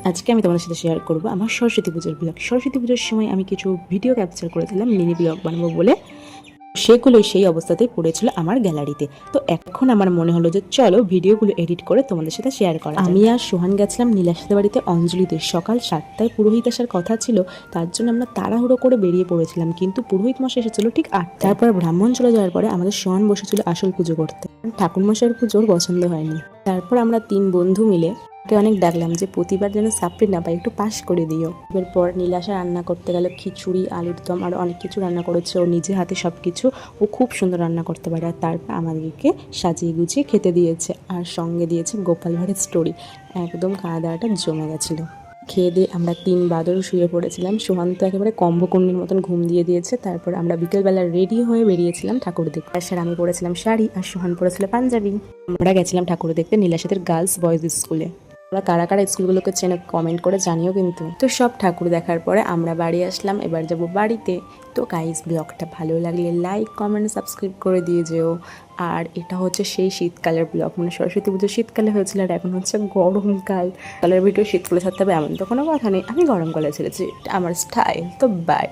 আজকে আমি তোমাদের সাথে শেয়ার করবো আমার সরস্বতী পুজোর ব্লগ। সরস্বতী পুজোর সময় আমি কিছু ভিডিও ক্যাপচার করেছিলাম, মিনি ব্লগ বানাবো বলে। সেগুলো সেই অবস্থাতেই পড়েছিল আমার গ্যালারিতে। তো এখন আমার মনে হলো যে চলো ভিডিওগুলো এডিট করে তোমাদের সাথে শেয়ার করা। আমি আর সোহান গেছিলাম নীলাশাদের বাড়িতে অঞ্জলিতে। সকাল 7টায় পুরোহিত আসার কথা ছিল, তার জন্য আমরা তাড়াহুড়ো করে বেরিয়ে পড়েছিলাম, কিন্তু পুরোহিত মশাই এসেছিল ঠিক 8টায়। তারপর ব্রাহ্মণ চলে যাওয়ার পরে আমাদের সোহান বসেছিল আসল পুজো করতে। ঠাকুর মশাইয়ের পুজোর পছন্দ হয়নি। তারপর আমরা 3 বন্ধু মিলে ওকে অনেক ডাকলাম যে প্রতিবার যেন সাপ্রি না পাই, একটু পাস করে দিও। এরপর নীলাশা রান্না করতে গেল খিচুড়ি, আলুর দম, আর অনেক কিছু রান্না করেছে ও নিজে হাতে সব কিছু। ও খুব সুন্দর রান্না করতে পারে। আর তারপর আমাদেরকে সাজিয়ে গুছিয়ে খেতে দিয়েছে, আর সঙ্গে দিয়েছে গোপাল ভাঁড়ের স্টোরি। একদম খাওয়া দাওয়াটা জমে গেছিলো। খেয়ে দিয়ে আমরা 3 বাদর শুয়ে পড়েছিলাম। সোহান তো একেবারে কম্বকুণ্ডির মতন ঘুম দিয়ে দিয়েছে। তারপর আমরা বিকেলবেলা রেডি হয়ে বেরিয়েছিলাম ঠাকুর দেখতে। আর আমি পরেছিলাম শাড়ি আর সোহান পরেছিল পাঞ্জাবি। আমরা গেছিলাম ঠাকুর দেখতে নীলাশাদের গার্লস বয়েজ স্কুলে। তোমরা কারা কারা স্কুলগুলোকে চেনে কমেন্ট করে জানিও কিন্তু। তো সব ঠাকুর দেখার পরে আমরা বাড়ি আসলাম, এবার যাব বাড়িতে। তো গাইস, ব্লগটা ভালো লাগলে লাইক কমেন্ট সাবস্ক্রাইব করে দিয়ে যেও। আর এটা হচ্ছে সেই শীতকালের ব্লগ, মানে সরস্বতী পুজো শীতকালে হয়েছিল আর এখন হচ্ছে গরমকাল। কালের ভিডিও শীতকালে ছাড়তে হবে এমন তো কোনো কথা নেই, আমি গরমকালে ছেড়েছি, এটা আমার স্টাইল। তো বাই।